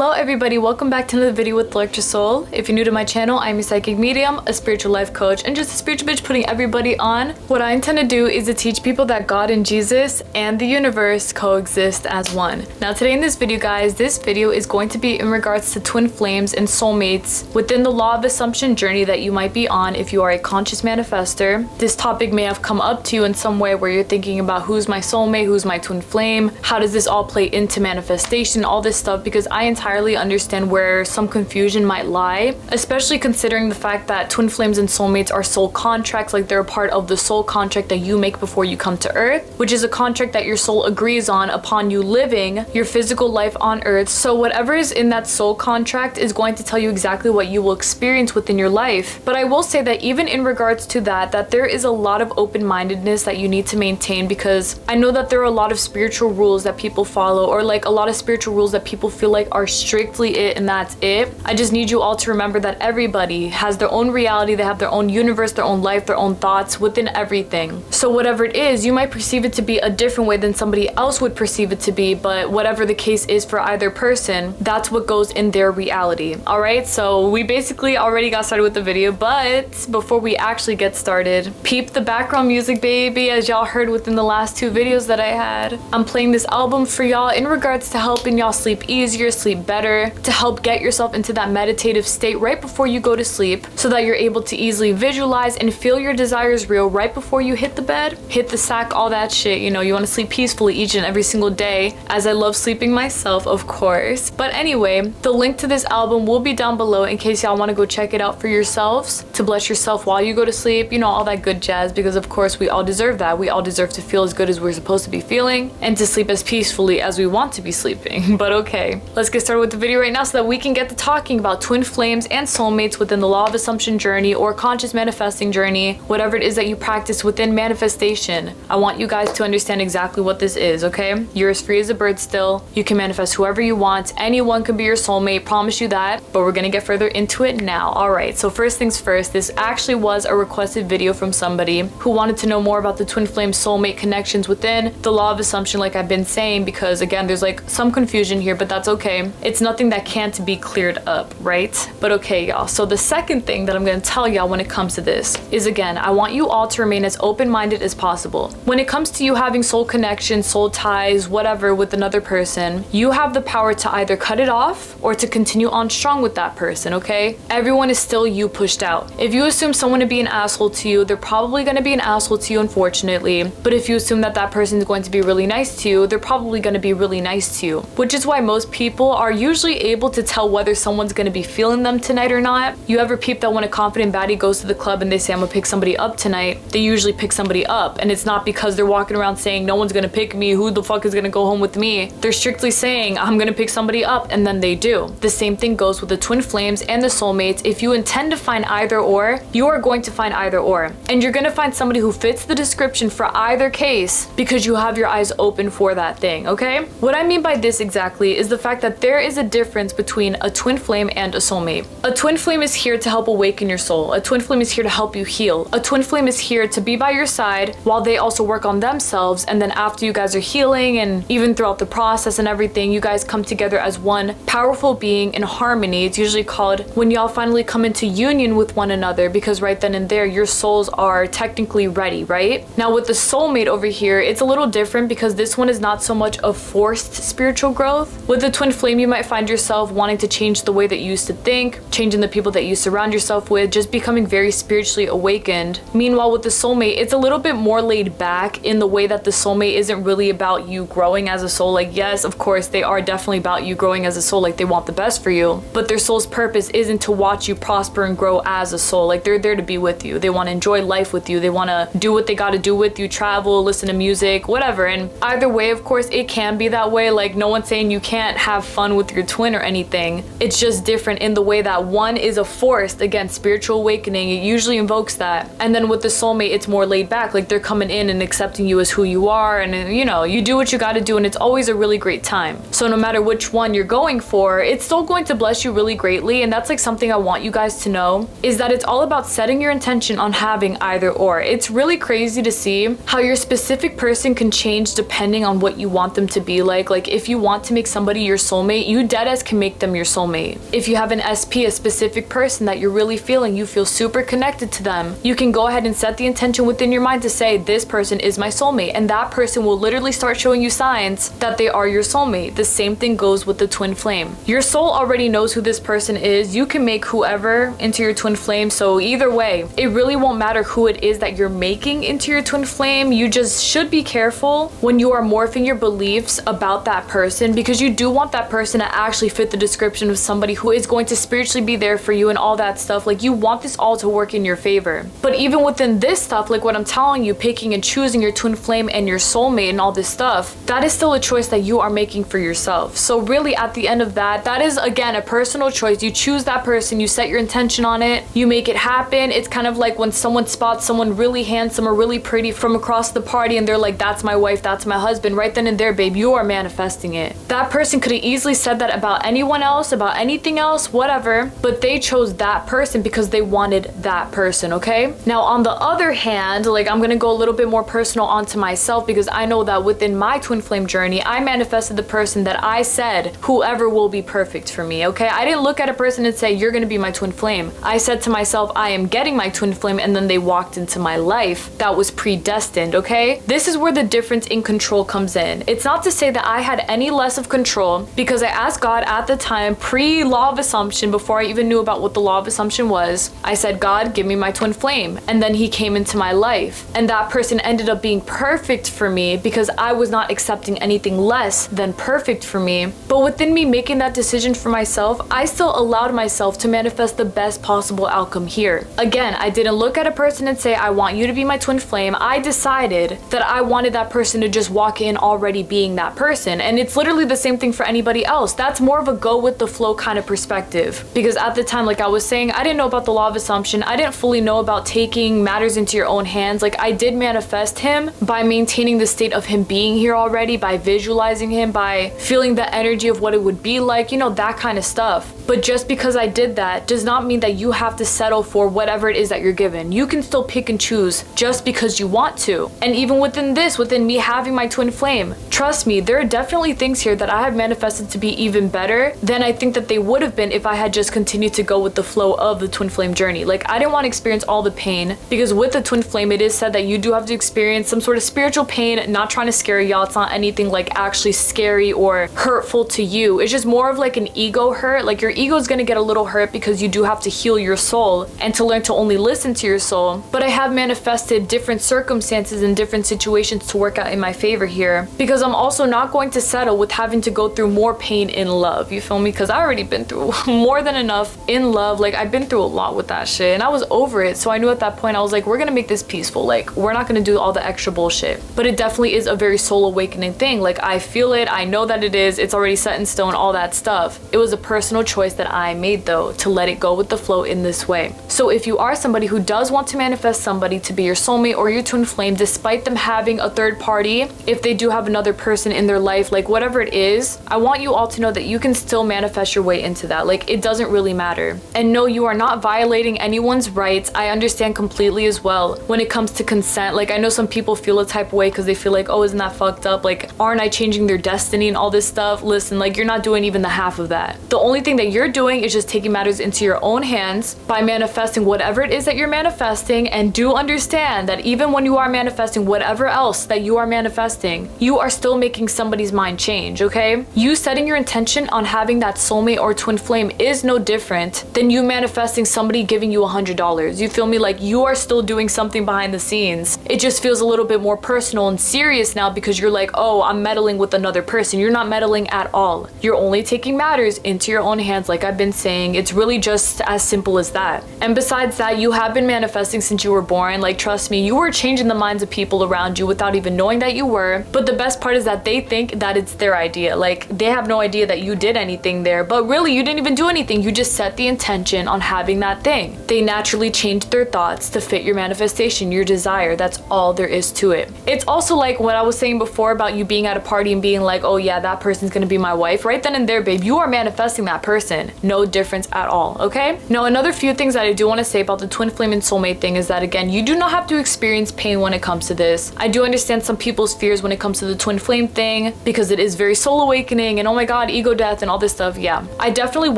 Hello everybody, welcome back to another video with Electra Soul. If you're new to my channel, I'm a psychic medium, a spiritual life coach, and just a spiritual bitch putting everybody on. What I intend to do is to teach people that God and Jesus and the universe coexist as one. Now today in this video, guys, this video is going to be in regards to twin flames and soulmates within the law of assumption journey that you might be on if you are a conscious manifester. This topic may have come up to you in some way where you're thinking about who's my soulmate, who's my twin flame, how does this all play into manifestation, all this stuff, because I entirely understand where some confusion might lie, especially considering the fact that twin flames and soulmates are soul contracts, like they're a part of the soul contract that you make before you come to earth, which is a contract that your soul agrees on upon you living your physical life on earth. So whatever is in that soul contract is going to tell you exactly what you will experience within your life. But I will say that even in regards to that there is a lot of open-mindedness that you need to maintain, because I know that there are a lot of spiritual rules that people follow, or like a lot of spiritual rules that people feel like are strictly it and that's it. I just need you all to remember that everybody has their own reality, they have their own universe, their own life, their own thoughts within everything. So whatever it is, you might perceive it to be a different way than somebody else would perceive it to be, but whatever the case is for either person, that's what goes in their reality. Alright, so we basically already got started with the video, but before we actually get started, peep the background music, baby. As y'all heard within the last two videos that I had, I'm playing this album for y'all in regards to helping y'all sleep easier, sleep better, to help get yourself into that meditative state right before you go to sleep, so that you're able to easily visualize and feel your desires real right before you hit the bed, hit the sack, all that shit. You know, you want to sleep peacefully each and every single day, as I love sleeping myself, of course. But anyway, the link to this album will be down below in case y'all want to go check it out for yourselves, to bless yourself while you go to sleep, you know, all that good jazz, because of course we all deserve that. We all deserve to feel as good as we're supposed to be feeling and to sleep as peacefully as we want to be sleeping. But okay, let's get started with the video right now so that we can get to talking about twin flames and soulmates within the law of assumption journey or conscious manifesting journey, whatever it is that you practice within manifestation. I want you guys to understand exactly what this is, okay? You're as free as a bird still. You can manifest whoever you want. Anyone can be your soulmate, promise you that, but we're gonna get further into it now. Alright, so first things first, this actually was a requested video from somebody who wanted to know more about the twin flame soulmate connections within the law of assumption, like I've been saying, because again, there's like some confusion here, but that's okay. It's nothing that can't be cleared up, right? But okay, y'all. So the second thing that I'm gonna tell y'all when it comes to this is, again, I want you all to remain as open-minded as possible. When it comes to you having soul connections, soul ties, whatever with another person, you have the power to either cut it off or to continue on strong with that person, okay? Everyone is still you pushed out. If you assume someone to be an asshole to you, they're probably gonna be an asshole to you, unfortunately. But if you assume that that person is going to be really nice to you, they're probably gonna be really nice to you. Which is why most people are usually able to tell whether someone's gonna be feeling them tonight or not. You ever peep that when a confident baddie goes to the club and they say, I'm gonna pick somebody up tonight, they usually pick somebody up. And it's not because they're walking around saying, no one's gonna pick me, who the fuck is gonna go home with me? They're strictly saying, I'm gonna pick somebody up, and then they do. The same thing goes with the twin flames and the soulmates. If you intend to find either or, you are going to find either or. And you're gonna find somebody who fits the description for either case because you have your eyes open for that thing, okay? What I mean by this exactly is the fact that there is a difference between a twin flame and a soulmate. A twin flame is here to help awaken your soul. A twin flame is here to help you heal. A twin flame is here to be by your side while they also work on themselves, and then after you guys are healing and even throughout the process and everything, you guys come together as one powerful being in harmony. It's usually called when y'all finally come into union with one another, because right then and there your souls are technically ready, right? Now with the soulmate over here, it's a little different because this one is not so much of forced spiritual growth. With the twin flame, you might find yourself wanting to change the way that you used to think, changing the people that you surround yourself with, just becoming very spiritually awakened. Meanwhile, with the soulmate, it's a little bit more laid back in the way that the soulmate isn't really about you growing as a soul. Like, yes, of course, they are definitely about you growing as a soul, like they want the best for you, but their soul's purpose isn't to watch you prosper and grow as a soul. Like, they're there to be with you. They want to enjoy life with you. They want to do what they got to do with you, travel, listen to music, whatever. And either way, of course, it can be that way. Like, no one's saying you can't have fun with your twin or anything. It's just different in the way that one is a forced, again, spiritual awakening. It usually invokes that. And then with the soulmate, it's more laid back. Like, they're coming in and accepting you as who you are, and you know, you do what you got to do, and it's always a really great time. So no matter which one you're going for, it's still going to bless you really greatly. And that's like something I want you guys to know, is that it's all about setting your intention on having either or. It's really crazy to see how your specific person can change depending on what you want them to be like. Like, if you want to make somebody your soulmate, you deadass can make them your soulmate. If you have an SP, a specific person that you're really feeling, you feel super connected to them, you can go ahead and set the intention within your mind to say, this person is my soulmate, and that person will literally start showing you signs that they are your soulmate. The same thing goes with the twin flame. Your soul already knows who this person is. You can make whoever into your twin flame, so either way, it really won't matter who it is that you're making into your twin flame. You just should be careful when you are morphing your beliefs about that person, because you do want that person to actually fit the description of somebody who is going to spiritually be there for you and all that stuff. Like, you want this all to work in your favor. But even within this stuff, like what I'm telling you, picking and choosing your twin flame and your soulmate and all this stuff, that is still a choice that you are making for yourself. So really, at the end of that, that is again a personal choice. You choose that person, you set your intention on it, you make it happen. It's kind of like when someone spots someone really handsome or really pretty from across the party and they're like, that's my wife, that's my husband. Right then and there, babe, you are manifesting it. That person could have easily said that about anyone else, about anything else, whatever, but they chose that person because they wanted that person, okay? Now, on the other hand, like, I'm gonna go a little bit more personal onto myself, because I know that within my twin flame journey, I manifested the person that I said, whoever will be perfect for me, okay? I didn't look at a person and say, you're gonna be my twin flame. I said to myself, I am getting my twin flame, and then they walked into my life. That was predestined, okay? This is where the difference in control comes in. It's not to say that I had any less of control, because I asked God at the time, pre-law of assumption, before I even knew about what the law of assumption was, I said, God, give me my twin flame. And then he came into my life. And that person ended up being perfect for me because I was not accepting anything less than perfect for me. But within me making that decision for myself, I still allowed myself to manifest the best possible outcome here. Again, I didn't look at a person and say, I want you to be my twin flame. I decided that I wanted that person to just walk in already being that person. And it's literally the same thing for anybody else. That's more of a go with the flow kind of perspective. Because at the time, like I was saying, I didn't know about the law of assumption. I didn't fully know about taking matters into your own hands. Like, I did manifest him by maintaining the state of him being here already, by visualizing him, by feeling the energy of what it would be like, you know, that kind of stuff. But just because I did that does not mean that you have to settle for whatever it is that you're given. You can still pick and choose just because you want to. And even within this, within me having my twin flame, trust me, there are definitely things here that I have manifested to be even better than I think that they would have been if I had just continued to go with the flow of the twin flame journey. Like, I didn't want to experience all the pain, because with the twin flame, it is said that you do have to experience some sort of spiritual pain. Not trying to scare y'all. It's not anything like actually scary or hurtful to you. It's just more of like an ego hurt. Like, your ego is going to get a little hurt because you do have to heal your soul and to learn to only listen to your soul. But I have manifested different circumstances and different situations to work out in my favor here, because I'm also not going to settle with having to go through more pain in love. You feel me? Because I already been through more than enough in love. Like, I've been through a lot with that shit and I was over it. So I knew at that point, I was like, we're gonna make this peaceful. Like, we're not gonna do all the extra bullshit. But it definitely is a very soul awakening thing. Like, I feel it, I know that it is, it's already set in stone, all that stuff. It was a personal choice that I made, though, to let it go with the flow in this way. So if you are somebody who does want to manifest somebody to be your soulmate or your twin flame, despite them having a third party, if they do have another person in their life, like whatever it is, I want you all to know that you can still manifest your way into that. Like, it doesn't really matter. And no, you are not violating anyone's rights. I understand completely as well when it comes to consent. Like, I know some people feel a type of way because they feel like, oh, isn't that fucked up? Like, aren't I changing their destiny and all this stuff? Listen, like, you're not doing even the half of that. The only thing that you're doing is just taking matters into your own hands by manifesting whatever it is that you're manifesting. And do understand that even when you are manifesting whatever else that you are manifesting, you are still making somebody's mind change, okay? You setting your intention on having that soulmate or twin flame is no different than you manifesting somebody giving you $100. You feel me? Like, you are still doing something behind the scenes. It just feels a little bit more personal and serious now because you're like, oh, I'm meddling with another person. You're not meddling at all. You're only taking matters into your own hands. Like I've been saying, it's really just as simple as that. And besides that, you have been manifesting since you were born. Like, trust me, you were changing the minds of people around you without even knowing that you were. But the best part is that they think that it's their idea. Like, they have no idea that you did anything there, but really you didn't even do anything. You just set the intention on having that thing. They naturally changed their thoughts to fit your manifestation, your desire. That's all there is to it. It's also like what I was saying before about you being at a party and being like, oh yeah, that person's gonna be my wife. Right then and there, babe, you are manifesting that person. No difference at all, okay? Now, another few things that I do want to say about the twin flame and soulmate thing is that, again, you do not have to experience pain when it comes to this. I do understand some people's fears when it comes to the twin flame thing, because it is very soul awakening and oh my god, God, ego death and all this stuff. Yeah, I definitely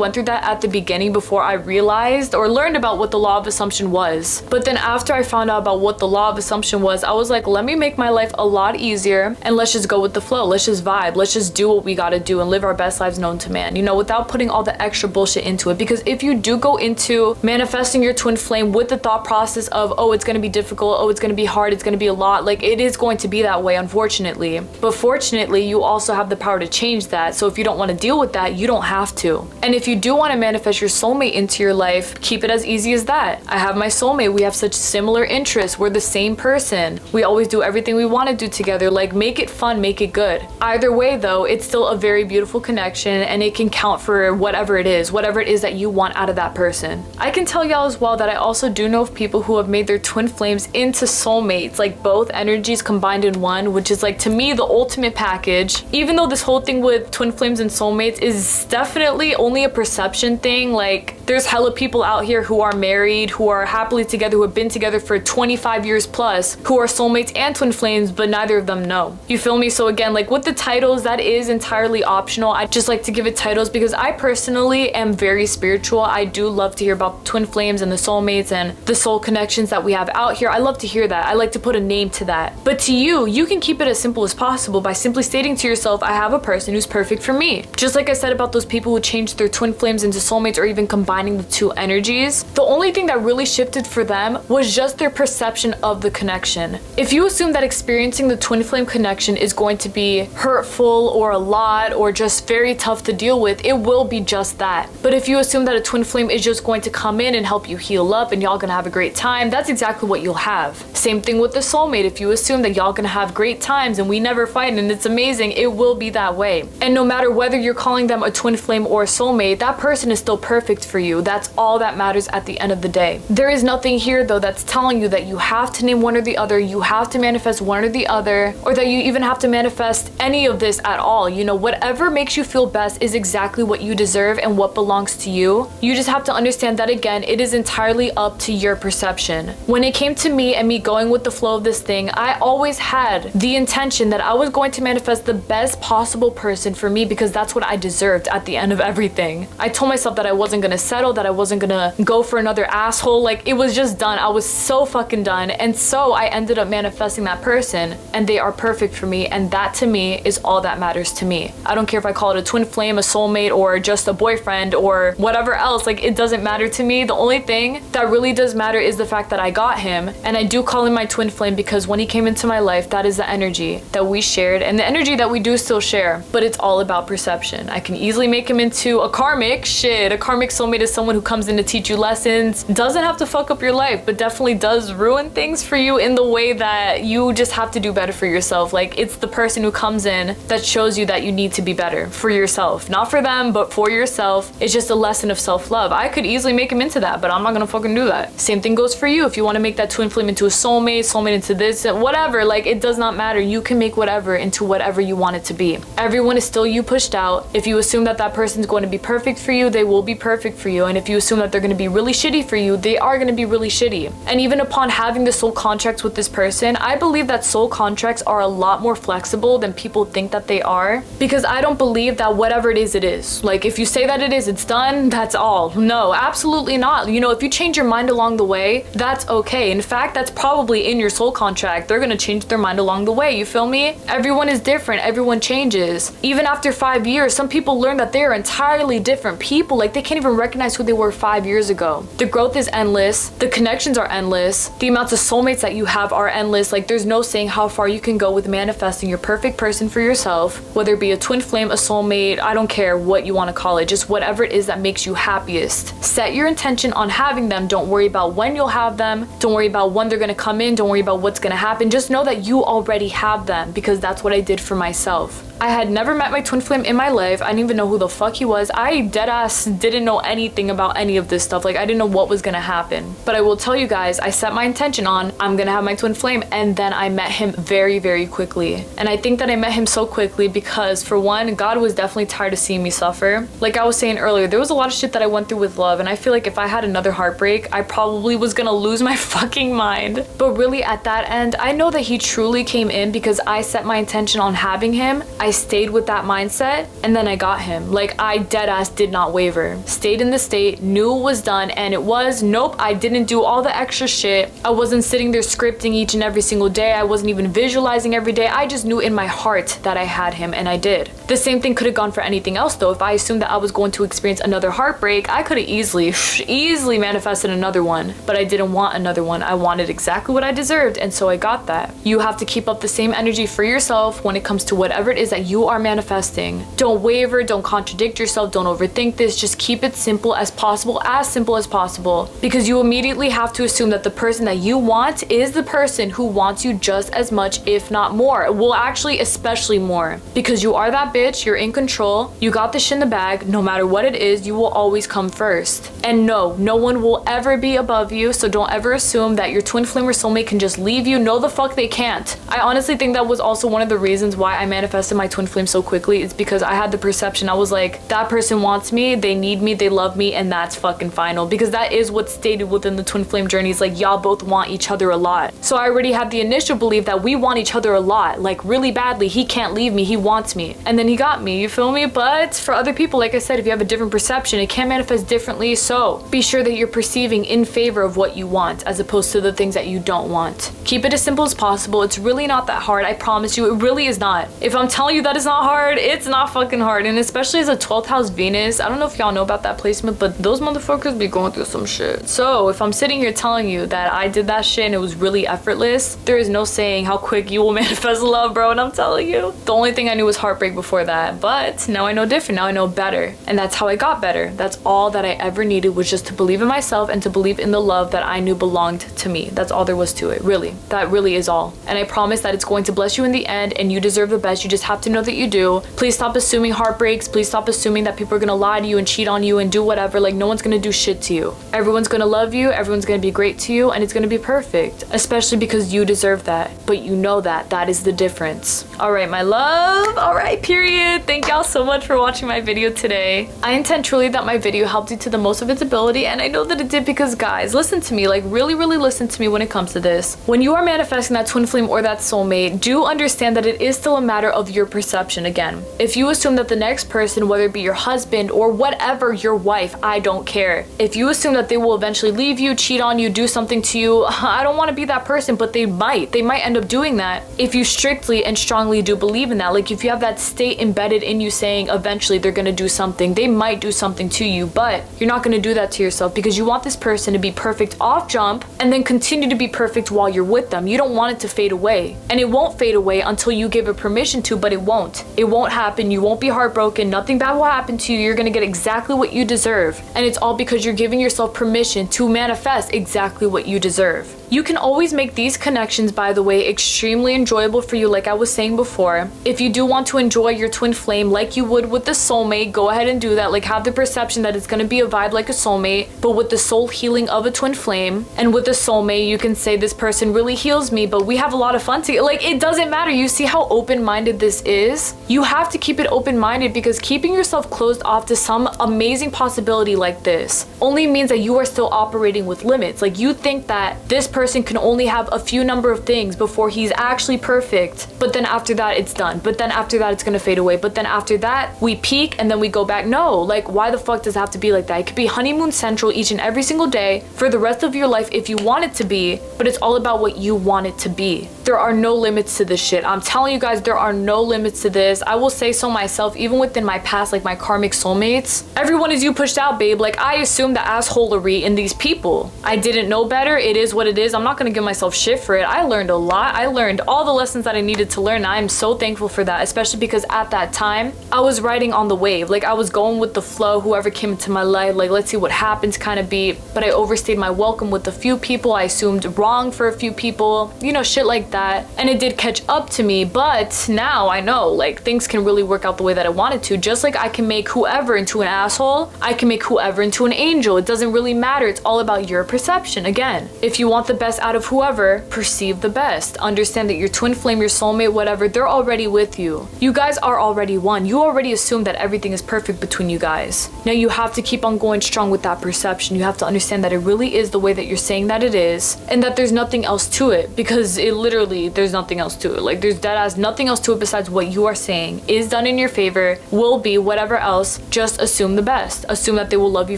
went through that at the beginning before I realized or learned about what the law of assumption was. But then after I found out about what the law of assumption was, I was like, let me make my life a lot easier and let's just go with the flow. Let's just vibe. Let's just do what we gotta do and live our best lives known to man, you know, without putting all the extra bullshit into it. Because if you do go into manifesting your twin flame with the thought process of, oh, it's gonna be difficult, oh, it's gonna be hard, it's gonna be a lot, like it is going to be that way, unfortunately. But fortunately, you also have the power to change that. So if you don't want to deal with that, you don't have to. And if you do want to manifest your soulmate into your life, keep it as easy as that. I have my soulmate. We have such similar interests. We're the same person. We always do everything we want to do together. Like, make it fun, make it good. Either way though, it's still a very beautiful connection and it can count for whatever it is that you want out of that person. I can tell y'all as well that I also do know of people who have made their twin flames into soulmates, like both energies combined in one, which is like, to me, the ultimate package. Even though this whole thing with twin flames and soulmates is definitely only a perception thing, like there's hella people out here who are married, who are happily together, who have been together for 25 years plus, who are soulmates and twin flames, but neither of them know. You feel me? So again, like with the titles, that is entirely optional. I just like to give it titles because I personally am very spiritual. I do love to hear about twin flames and the soulmates and the soul connections that we have out here. I love to hear that. I like to put a name to that. But to you, you can keep it as simple as possible by simply stating to yourself, I have a person who's perfect for me. Just like I said about those people who changed their twin flames into soulmates or even combining the two energies, the only thing that really shifted for them was just their perception of the connection. If you assume that experiencing the twin flame connection is going to be hurtful or a lot or just very tough to deal with, it will be just that. But if you assume that a twin flame is just going to come in and help you heal up and y'all gonna have a great time, that's exactly what you'll have. Same thing with the soulmate. If you assume that y'all gonna have great times and we never fight and it's amazing, it will be that way. And no matter whether you're calling them a twin flame or a soulmate, that person is still perfect for you. That's all that matters at the end of the day. There is nothing here though that's telling you that you have to name one or the other, you have to manifest one or the other, or that you even have to manifest any of this at all. You know, whatever makes you feel best is exactly what you deserve and what belongs to you. You just have to understand that, again, it is entirely up to your perception. When it came to me and me going with the flow of this thing, I always had the intention that I was going to manifest the best possible person for me because that's what I deserved at the end of everything. I told myself that I wasn't gonna settle, that I wasn't gonna go for another asshole. Like, it was just done. I was so fucking done. And so I ended up manifesting that person and they are perfect for me. And that to me is all that matters to me. I don't care if I call it a twin flame, a soulmate, or just a boyfriend or whatever else. Like, it doesn't matter to me. The only thing that really does matter is the fact that I got him. And I do call him my twin flame because when he came into my life, that is the energy that we shared and the energy that we do still share. But it's all about perception. I can easily make him into a karmic shit. A karmic soulmate is someone who comes in to teach you lessons, doesn't have to fuck up your life, but definitely does ruin things for you in the way that you just have to do better for yourself. Like, it's the person who comes in that shows you that you need to be better for yourself. Not for them, but for yourself. It's just a lesson of self-love. I could easily make him into that, but I'm not gonna fucking do that. Same thing goes for you. If you want to make that twin flame into a soulmate, soulmate into this, whatever, like, it does not matter. You can make whatever into whatever you want it to be. Everyone is still you pushed out. If you assume that that person's going to be perfect for you, they will be perfect for you. And if you assume that they're going to be really shitty for you, they are going to be really shitty. And even upon having the soul contracts with this person, I believe that soul contracts are a lot more flexible than people think that they are, because I don't believe that whatever it is, it is. Like, if you say that it is, it's done, that's all. No, absolutely not. You know, if you change your mind along the way, that's okay. In fact, that's probably in your soul contract. They're going to change their mind along the way. You feel me? Everyone is different. Everyone changes. Even after 5 years, some people learn that they're entirely different people. Like, they can't even recognize who they were 5 years ago. The growth is endless. The connections are endless. The amounts of soulmates that you have are endless. Like, there's no saying how far you can go with manifesting your perfect person for yourself, whether it be a twin flame, a soulmate, I don't care what you want to call it, just whatever it is that makes you happiest. Set your intention on having them. Don't worry about when you'll have them. Don't worry about when they're going to come in. Don't worry about what's going to happen. Just know that you already have them, because that's what I did for myself. I had never met my twin flame in my life. I didn't even know who the fuck he was. I deadass didn't know anything about any of this stuff. Like, I didn't know what was gonna happen. But I will tell you guys, I set my intention on, I'm gonna have my twin flame, and then I met him very, very quickly. And I think that I met him so quickly because, for one, God was definitely tired of seeing me suffer. Like I was saying earlier, there was a lot of shit that I went through with love, and I feel like if I had another heartbreak, I probably was gonna lose my fucking mind. But really, at that end, I know that he truly came in because I set my intention on having him. I stayed with that mindset, and then I got him. Like, I dead ass did not waver. Stayed in the state, knew it was done, and it was. Nope, I didn't do all the extra shit. I wasn't sitting there scripting each and every single day. I wasn't even visualizing every day. I just knew in my heart that I had him, and I did. The same thing could have gone for anything else though. If I assumed that I was going to experience another heartbreak, I could have easily manifested another one, but I didn't want another one. I wanted exactly what I deserved, and so I got that. You have to keep up the same energy for yourself when it comes to whatever it is that you are manifesting. Don't waver, don't contradict yourself, don't overthink this. Just keep it simple as possible, because you immediately have to assume that the person that you want is the person who wants you just as much, if not more. Well, actually, especially more, because you are that bitch, you're in control, you got the shit in the bag. No matter what it is, you will always come first. And no one will ever be above you, so don't ever assume that your twin flame or soulmate can just leave you. No, the fuck they can't. I honestly think that was also one of the reasons why I manifested my twin flame so quickly. It's because I had the perception, I was like, that person wants me, they need me, they love me, and that's fucking final. Because that is what's stated within the twin flame journey. It's like, y'all both want each other a lot. So I already had the initial belief that we want each other a lot, like really badly. He can't leave me, he wants me, and then he got me, you feel me? But for other people, like I said, if you have a different perception, it can manifest differently. So be sure that you're perceiving in favor of what you want as opposed to the things that you don't want. Keep it as simple as possible. It's really not that hard, I promise you. It really is not. If I'm telling you that it's not hard, it's not fucking hard. And especially as a 12th house Venus, I don't know if y'all know about that placement, but those motherfuckers be going through some shit. So if I'm sitting here telling you that I did that shit and it was really effortless, there is no saying how quick you will manifest love, bro. And I'm telling you, the only thing I knew was heartbreak before that, but now I know different. Now I know better, and that's how I got better. That's all that I ever needed, was just to believe in myself and to believe in the love that I knew belonged to me. That's all there was to it, really. That really is all. And I promise that it's going to bless you in the end, and you deserve the best. You just have to know that you do. Please stop assuming heartbreaks. Please stop assuming that people are gonna lie to you and cheat on you and do whatever. Like, no one's gonna do shit to you. Everyone's gonna love you, everyone's gonna be great to you, and it's gonna be perfect, especially because you deserve that. But you know that is the difference. All right, my love. All right, period. Thank y'all so much for watching my video today. I intend truly that my video helped you to the most of its ability, and I know that it did, because guys, listen to me, like really listen to me when it comes to this. When you are manifesting that twin flame or that soulmate, do understand that it is still a matter of your perception. Again, if you assume that the next person, whether it be your husband or whatever, your wife, I don't care, if you assume that they will eventually leave you, cheat on you, do something to you, I don't want to be that person, but they might end up doing that if you strictly and strongly do believe in that. Like, if you have that state embedded in you saying eventually they're gonna do something, they might do something to you, but you're not gonna do that to yourself, because you want this person to be perfect off jump and then continue to be perfect while you're with them. You don't want it to fade away, and it won't fade away until you give it permission to, but it won't happen. You won't be heartbroken, nothing bad will happen to you. You're gonna get exactly what you deserve, and it's all because you're giving yourself permission to manifest exactly what you deserve. You can always make these connections, by the way, extremely enjoyable for you, like I was saying before. If you do want to enjoy your twin flame like you would with the soulmate, go ahead and do that. Like, have the perception that it's going to be a vibe like a soulmate, but with the soul healing of a twin flame. And with the soulmate, you can say, this person really heals me, but we have a lot of fun together. Like, it doesn't matter. You see how open-minded this is? You have to keep it open-minded, because keeping yourself closed off to some amazing possibility like this only means that you are still operating with limits. Like, you think that this person can only have a few number of things before he's actually perfect, but then after that it's done, but then after that it's gonna fade away, but then after that we peak and then we go back. No, like, why the fuck does it have to be like that? It could be honeymoon central each and every single day for the rest of your life if you want it to be, but it's all about what you want it to be. There are no limits to this shit. I'm telling you guys, there are no limits to this. I will say so myself, even within my past, like my karmic soulmates, everyone is you pushed out, babe. Like, I assumed the assholery in these people. I didn't know better. It is what it is. I'm not gonna give myself shit for it. I learned a lot. I learned all the lessons that I needed to learn. I am so thankful for that, especially because at that time I was riding on the wave. Like, I was going with the flow. Whoever came into my life, like, let's see what happens kind of beat. But I overstayed my welcome with a few people. I assumed wrong for a few people, you know, shit like that. And it did catch up to me, but now I know, like, things can really work out the way that I wanted to. Just like I can make whoever into an asshole, I can make whoever into an angel. It doesn't really matter. It's all about your perception. Again, if you want the best out of whoever, perceive the best. Understand that your twin flame, your soulmate, whatever, they're already with you. You guys are already one. You already assume that everything is perfect between you guys. Now you have to keep on going strong with that perception. You have to understand that it really is the way that you're saying that it is, and that there's nothing else to it, because it literally, there's nothing else to it. Like, there's dead ass nothing else to it besides what you are saying is done in your favor, will be, whatever else. Just assume the best. Assume that they will love you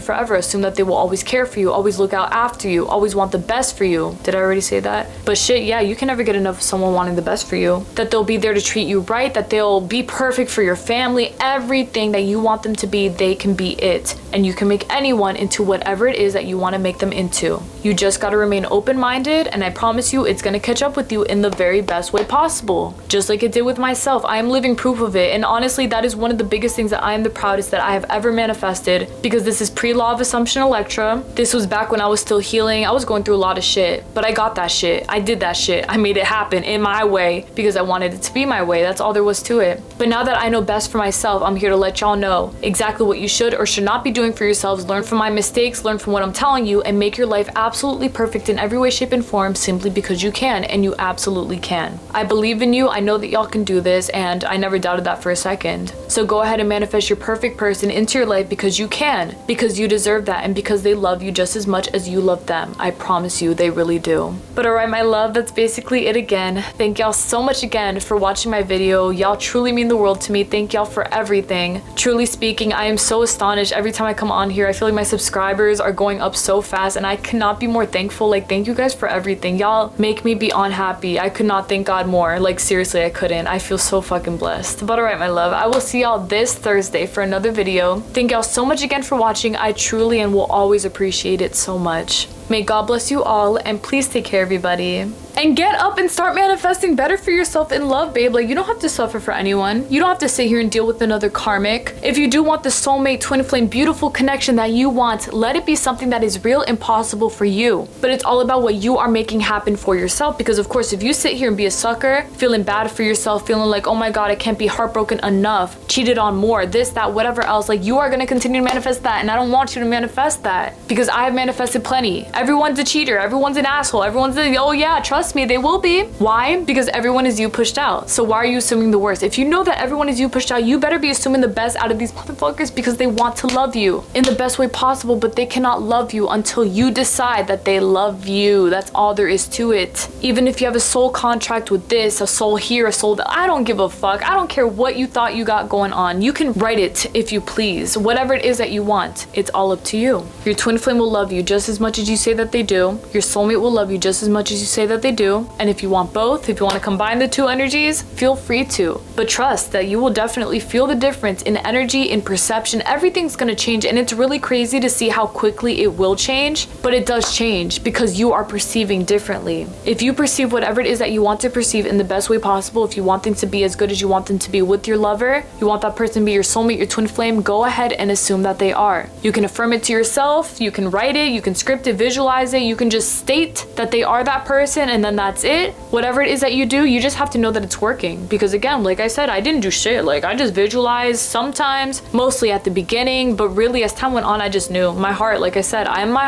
forever. Assume that they will always care for you, always look out after you, always want the best for you. Did I already say that? But shit, yeah, you can never get enough of someone wanting the best for you. That they'll be there to treat you right, that they'll be perfect for your family. Everything that you want them to be, they can be it. And you can make anyone into whatever it is that you want to make them into. You just got to remain open-minded, and I promise you it's going to catch up with you in the very best way possible. Just like it did with myself. I am living proof of it, and honestly that is one of the biggest things that I am the proudest that I have ever manifested, because this is pre-law of assumption Electra. This was back when I was still healing. I was going through a lot of shit, but I got that shit. I did that shit. I made it happen in my way because I wanted it to be my way. That's all there was to it. But now that I know best for myself, I'm here to let y'all know exactly what you should or should not be doing for yourselves. Learn from my mistakes, learn from what I'm telling you, and make your life absolutely perfect in every way, shape, and form, simply because you can, and you absolutely can. I believe in you. I know that y'all can do this, and I never doubted that for a second. So go ahead and manifest your perfect person into your life, because you can, because you deserve that, and because they love you just as much as you love them. I promise you, they really do. But alright, my love, that's basically it again. Thank y'all so much again for watching my video. Y'all truly mean the world to me. Thank y'all for everything. Truly speaking, I am so astonished every time I come on here. I feel like my subscribers are going up so fast, and I cannot be more thankful. Like, thank you guys for everything. Y'all make me beyond happy. I could not thank God more. Like, seriously, I couldn't. I feel so fucking blessed. But alright, my love, I will see y'all this Thursday for another video. Thank y'all so much again for watching. I truly and will always appreciate it so much. May God bless you all, and please take care, everybody. And get up and start manifesting better for yourself in love, babe. Like, you don't have to suffer for anyone. You don't have to sit here and deal with another karmic. If you do want the soulmate, twin flame, beautiful connection that you want, let it be something that is real and possible for you. But it's all about what you are making happen for yourself. Because of course, if you sit here and be a sucker, feeling bad for yourself, feeling like, oh my God, I can't be heartbroken enough, cheated on more, this, that, whatever else, like, you are gonna continue to manifest that. And I don't want you to manifest that, because I have manifested plenty. Everyone's a cheater, everyone's an asshole, everyone's a, oh yeah, trust me, they will be. Why? Because everyone is you pushed out. So why are you assuming the worst? If you know that everyone is you pushed out, you better be assuming the best out of these motherfuckers, because they want to love you in the best way possible, but they cannot love you until you decide that they love you. That's all there is to it. Even if you have a soul contract with this, a soul here, a soul that, I don't give a fuck. I don't care what you thought you got going on. You can write it if you please. Whatever it is that you want, it's all up to you. Your twin flame will love you just as much as you say that they do. Your soulmate will love you just as much as you say that they do. And if you want both, if you want to combine the two energies, feel free to. But trust that you will definitely feel the difference in energy, in perception. Everything's going to change, and it's really crazy to see how quickly it will change. But it does change because you are perceiving differently. If you perceive whatever it is that you want to perceive in the best way possible, if you want things to be as good as you want them to be with your lover, you want that person to be your soulmate, your twin flame, go ahead and assume that they are. You can affirm it to yourself, you can write it, you can script it, visualize it, you can just state that they are that person, and then that's it. Whatever it is that you do, you just have to know that it's working. Because again, like I said, I didn't do shit. Like, I just visualized sometimes, mostly at the beginning, but really as time went on, I just knew. My heart, like I said, in my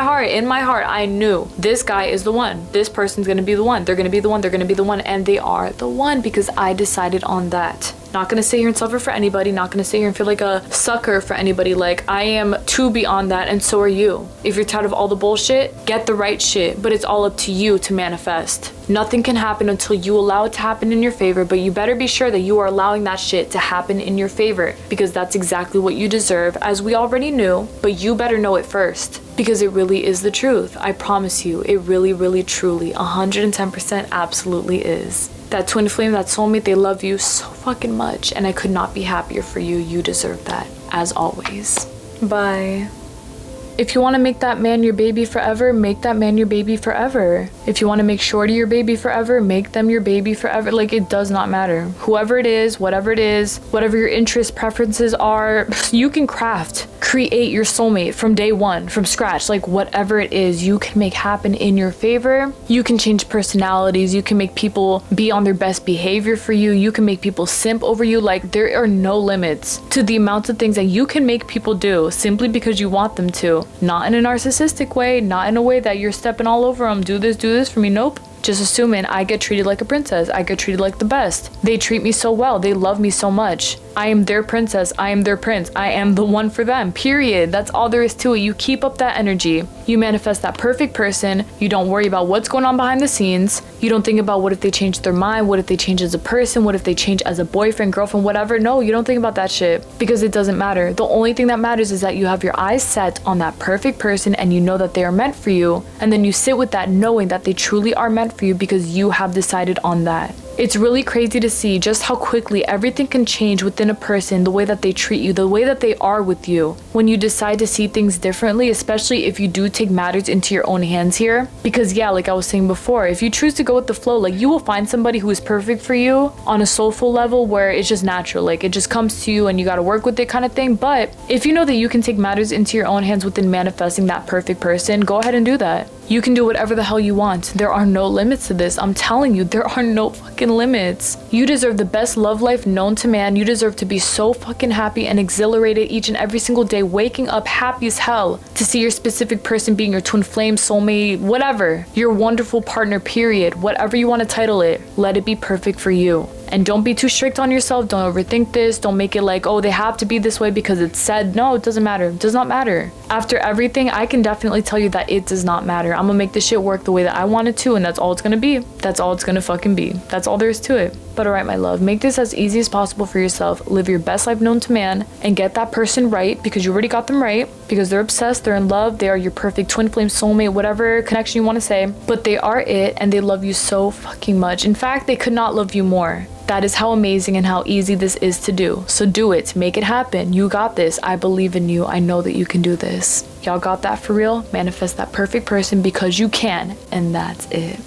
heart, I knew this guy is the one. This person's gonna be the one. They're gonna be the one. They're gonna be the one. And they are the one, because I decided on that. Not gonna sit here and suffer for anybody, not gonna sit here and feel like a sucker for anybody. Like, I am too beyond that, and so are you. If you're tired of all the bullshit, get the right shit, but it's all up to you to manifest. Nothing can happen until you allow it to happen in your favor, but you better be sure that you are allowing that shit to happen in your favor, because that's exactly what you deserve, as we already knew, but you better know it first, because it really is the truth. I promise you, it really, really, truly, 110% absolutely is. That twin flame, that soulmate, they love you so fucking much, and I could not be happier for you. You deserve that, as always. Bye. If you want to make that man your baby forever, make that man your baby forever. If you want to make Shorty your baby forever, make them your baby forever. Like, it does not matter. Whoever it is, whatever your interests, preferences are, you can create your soulmate from day one, from scratch. Like, whatever it is, you can make happen in your favor. You can change personalities. You can make people be on their best behavior for you. You can make people simp over you. Like, there are no limits to the amounts of things that you can make people do simply because you want them to. Not in a narcissistic way, not in a way that you're stepping all over them. Do this, do this for me? Nope. Just assuming I get treated like a princess. I get treated like the best. They treat me so well. They love me so much. I am their princess. I am their prince. I am the one for them. Period. That's all there is to it. You keep up that energy. You manifest that perfect person. You don't worry about what's going on behind the scenes. You don't think about what if they change their mind? What if they change as a person? What if they change as a boyfriend, girlfriend, whatever? No, you don't think about that shit because it doesn't matter. The only thing that matters is that you have your eyes set on that perfect person and you know that they are meant for you. And then you sit with that knowing that they truly are meant for you because you have decided on that. It's really crazy to see just how quickly everything can change within a person, the way that they treat you, the way that they are with you. When you decide to see things differently, especially if you do take matters into your own hands here. Because yeah, like I was saying before, if you choose to go with the flow, like you will find somebody who is perfect for you on a soulful level where it's just natural. Like it just comes to you and you got to work with it kind of thing. But if you know that you can take matters into your own hands within manifesting that perfect person, go ahead and do that. You can do whatever the hell you want. There are no limits to this. I'm telling you, there are no fucking limits. You deserve the best love life known to man. You deserve to be so fucking happy and exhilarated each and every single day, waking up happy as hell to see your specific person being your twin flame, soulmate, whatever. Your wonderful partner, period. Whatever you want to title it, let it be perfect for you. And don't be too strict on yourself. Don't overthink this. Don't make it like, oh, they have to be this way because it's said. No, it doesn't matter. It does not matter. After everything, I can definitely tell you that it does not matter. I'm gonna make this shit work the way that I want it to, and that's all it's gonna be. That's all it's gonna fucking be. That's all there is to it. But alright, my love, make this as easy as possible for yourself. Live your best life known to man and get that person right because you already got them right. Because they're obsessed, they're in love, they are your perfect twin flame, soulmate, whatever connection you want to say. But they are it and they love you so fucking much. In fact, they could not love you more. That is how amazing and how easy this is to do. So do it. Make it happen. You got this. I believe in you. I know that you can do this. Y'all got that for real? Manifest that perfect person because you can. And that's it.